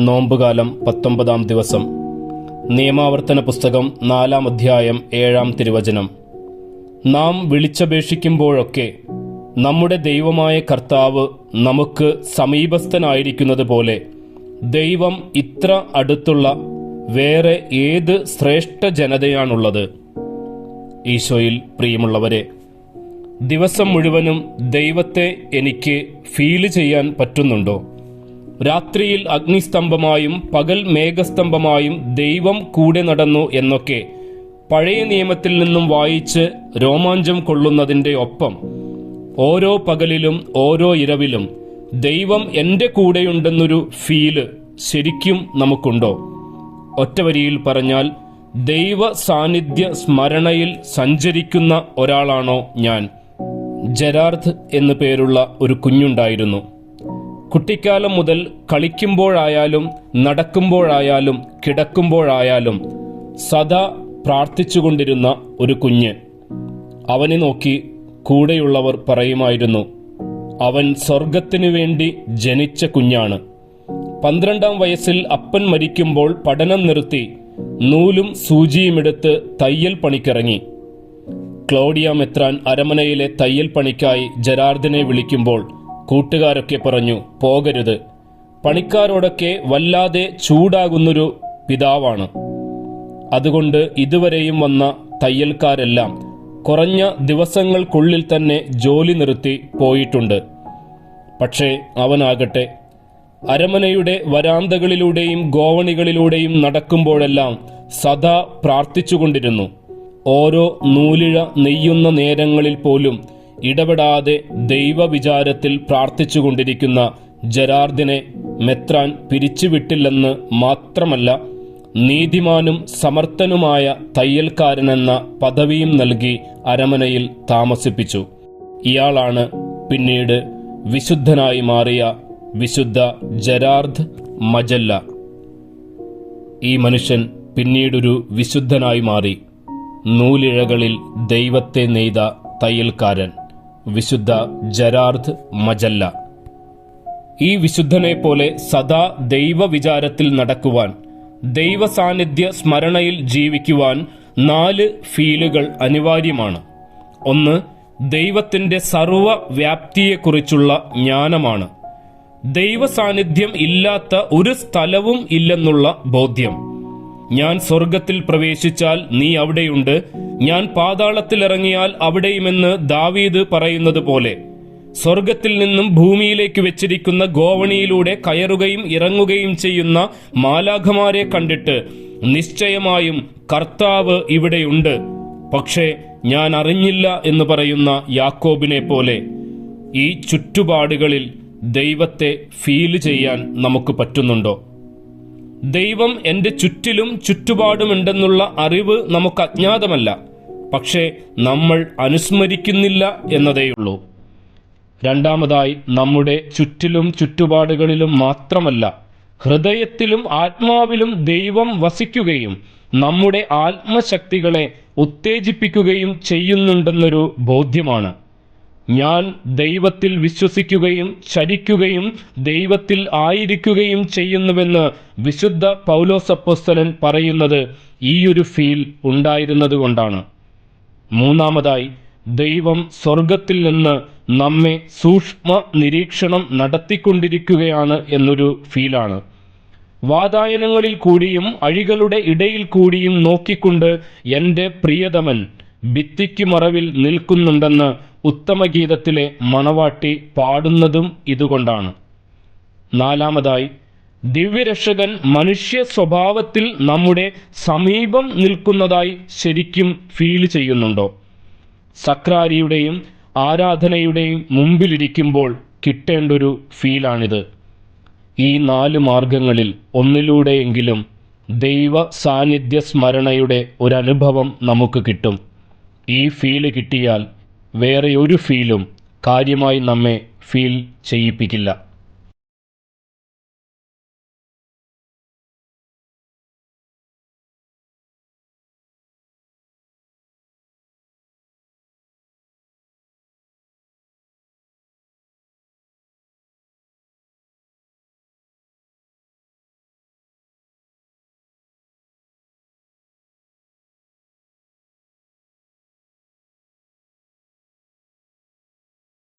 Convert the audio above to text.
നോമ്പുകാലം 19-ാം ദിവസം. നിയമാവർത്തന പുസ്തകം 4-ാം അധ്യായം 7-ാം തിരുവചനം. നാം വിളിച്ചപേക്ഷിക്കുമ്പോഴൊക്കെ നമ്മുടെ ദൈവമായ കർത്താവ് നമുക്ക് സമീപസ്ഥനായിരിക്കുന്നത് പോലെ ദൈവം ഇത്ര അടുത്തുള്ള വേറെ ഏത് ശ്രേഷ്ഠ ജനതയാണുള്ളത്? ഈശോയിൽ പ്രിയമുള്ളവരെ, ദിവസം മുഴുവനും ദൈവത്തെ എനിക്ക് ഫീല് ചെയ്യാൻ പറ്റുന്നുണ്ടോ? രാത്രിയിൽ അഗ്നിസ്തംഭമായും പകൽ മേഘസ്തംഭമായും ദൈവം കൂടെ നടന്നു എന്നൊക്കെ പഴയ നിയമത്തിൽ നിന്നും വായിച്ച് രോമാഞ്ചം കൊള്ളുന്നതിൻ്റെ ഒപ്പം ഓരോ പകലിലും ഓരോ ഇരവിലും ദൈവം എൻ്റെ കൂടെയുണ്ടെന്നൊരു ഫീല് ശരിക്കും നമുക്കുണ്ടോ? ഒറ്റവരിയിൽ പറഞ്ഞാൽ, ദൈവ സാന്നിധ്യ സ്മരണയിൽ സഞ്ചരിക്കുന്ന ഒരാളാണോ ഞാൻ? ജെറാർഡ് എന്നു പേരുള്ള ഒരു കുഞ്ഞുണ്ടായിരുന്നു. കുട്ടിക്കാലം മുതൽ കളിക്കുമ്പോഴായാലും നടക്കുമ്പോഴായാലും കിടക്കുമ്പോഴായാലും സദാ പ്രാർത്ഥിച്ചുകൊണ്ടിരുന്ന ഒരു കുഞ്ഞ്. അവനെ നോക്കി കൂടെയുള്ളവർ പറയുമായിരുന്നു, അവൻ സ്വർഗത്തിനു വേണ്ടി ജനിച്ച കുഞ്ഞാണ്. 12-ാം വയസ്സിൽ അപ്പൻ മരിക്കുമ്പോൾ പഠനം നിർത്തി നൂലും സൂചിയുമെടുത്ത് തയ്യൽ പണിക്കിറങ്ങി. ക്ലോഡിയ മെത്രാൻ അരമനയിലെ തയ്യൽ പണിക്കായി ജെറാർഡിനെ വിളിക്കുമ്പോൾ കൂട്ടുകാരൊക്കെ പറഞ്ഞു, പോകരുത്, പണിക്കാരോടൊക്കെ വല്ലാതെ ചൂടാകുന്നൊരു പിതാവാണ്. അതുകൊണ്ട് ഇതുവരെയും വന്ന തയ്യൽക്കാരെല്ലാം കുറഞ്ഞ ദിവസങ്ങൾക്കുള്ളിൽ തന്നെ ജോലി നിർത്തി പോയിട്ടുണ്ട്. പക്ഷേ അവനാകട്ടെ അരമനയുടെ വരാന്തകളിലൂടെയും ഗോവണികളിലൂടെയും നടക്കുമ്പോഴെല്ലാം സദാ പ്രാർത്ഥിച്ചുകൊണ്ടിരുന്നു. ഓരോ നൂലിഴ നെയ്യുന്ന നേരങ്ങളിൽ പോലും ഇടപെടാതെ ദൈവവിചാരത്തിൽ പ്രാർത്ഥിച്ചുകൊണ്ടിരിക്കുന്ന ജെറാർഡിനെ മെത്രാൻ പിരിച്ചുവിട്ടില്ലെന്ന് മാത്രമല്ല, നീതിമാനും സമർത്ഥനുമായ തയ്യൽക്കാരനെന്ന പദവിയും നൽകി അരമനയിൽ താമസിപ്പിച്ചു. ഇയാളാണ് പിന്നീട് വിശുദ്ധനായി മാറിയ വിശുദ്ധ ജെറാർഡ് മജല്ല. ഈ മനുഷ്യൻ പിന്നീടൊരു വിശുദ്ധനായി മാറി. നൂലിഴകളിൽ ദൈവത്തെ നെയ്ത തയ്യൽക്കാരൻ വിശുദ്ധ ജെറാർഡ് മജല്ല. ഈ വിശുദ്ധനെ പോലെ സദാ ദൈവവിചാരത്തിൽ നടക്കുവാൻ, ദൈവസാന്നിധ്യ സ്മരണയിൽ ജീവിക്കുവാൻ 4 ഫീലുകൾ അനിവാര്യമാണ്. ഒന്ന്, ദൈവത്തിൻ്റെ സർവ്വവ്യാപ്തിയെക്കുറിച്ചുള്ള ജ്ഞാനമാണ്. ദൈവസാന്നിധ്യം ഇല്ലാത്ത ഒരു സ്ഥലവും ഇല്ലെന്നുള്ള ബോധ്യം. ഞാൻ സ്വർഗത്തിൽ പ്രവേശിച്ചാൽ നീ അവിടെയുണ്ട്, ഞാൻ പാതാളത്തിലിറങ്ങിയാൽ അവിടെയുമെന്ന് ദാവീദ് പറയുന്നത് പോലെ സ്വർഗത്തിൽ നിന്നും ഭൂമിയിലേക്ക് വെച്ചിരിക്കുന്ന ഗോവണിയിലൂടെ കയറുകയും ഇറങ്ങുകയും ചെയ്യുന്ന മാലാഖമാരെ കണ്ടിട്ട് നിശ്ചയമായും കർത്താവ് ഇവിടെയുണ്ട്, പക്ഷേ ഞാൻ അറിഞ്ഞില്ല എന്ന് പറയുന്ന യാക്കോബിനെ പോലെ ഈ ചുറ്റുപാടുകളിൽ ദൈവത്തെ ഫീല് ചെയ്യാൻ നമുക്ക് പറ്റുന്നുണ്ടോ? ദൈവം എൻ്റെ ചുറ്റിലും ചുറ്റുപാടുമുണ്ടെന്നുള്ള അറിവ് നമുക്ക് അജ്ഞാതമല്ല, പക്ഷേ നമ്മൾ അനുസ്മരിക്കുന്നില്ല എന്നതേയുള്ളൂ. രണ്ടാമതായി, നമ്മുടെ ചുറ്റിലും ചുറ്റുപാടുകളിലും മാത്രമല്ല, ഹൃദയത്തിലും ആത്മാവിലും ദൈവം വസിക്കുകയും നമ്മുടെ ആത്മശക്തികളെ ഉത്തേജിപ്പിക്കുകയും ചെയ്യുന്നുണ്ടെന്നൊരു ബോധ്യമാണ്. ഞാൻ ദൈവത്തിൽ വിശ്വസിക്കുകയും ചരിക്കുകയും ദൈവത്തിൽ ആയിരിക്കുകയും ചെയ്യുന്നുവെന്ന് വിശുദ്ധ പൗലോസ് അപ്പോസ്തലൻ പറയുന്നത് ഈയൊരു ഫീൽ ഉണ്ടായിരുന്നതുകൊണ്ടാണ്. മൂന്നാമതായി, ദൈവം സ്വർഗത്തിൽ നിന്ന് നമ്മെ സൂക്ഷ്മ നിരീക്ഷണം നടത്തിക്കൊണ്ടിരിക്കുകയാണ് എന്നൊരു ഫീലാണ്. വാതായനങ്ങളിൽ കൂടിയും അഴികളുടെ ഇടയിൽ കൂടിയും നോക്കിക്കൊണ്ട് എൻ്റെ പ്രിയതമൻ ഭിത്തിക്ക് മറവിൽ നിൽക്കുന്നുണ്ടെന്ന് ഉത്തമഗീതത്തിലെ മണവാട്ടി പാടുന്നതും ഇതുകൊണ്ടാണ്. നാലാമതായി, ദിവ്യരക്ഷകൻ മനുഷ്യ സ്വഭാവത്തിൽ നമ്മുടെ സമീപം നിൽക്കുന്നതായി ശരിക്കും ഫീൽ ചെയ്യുന്നുണ്ടോ? സക്രാരിയുടെയും ആരാധനയുടെയും മുമ്പിലിരിക്കുമ്പോൾ കിട്ടേണ്ടൊരു ഫീലാണിത്. ഈ 4 മാർഗങ്ങളിൽ ഒന്നിലൂടെയെങ്കിലും ദൈവ സാന്നിധ്യ സ്മരണയുടെ ഒരനുഭവം നമുക്ക് കിട്ടും. ഈ ഫീല് കിട്ടിയാൽ വേറെ ഒരു ഫീലും കാര്യമായി നമ്മെ ഫീൽ ചെയ്യിപ്പിക്കില്ല.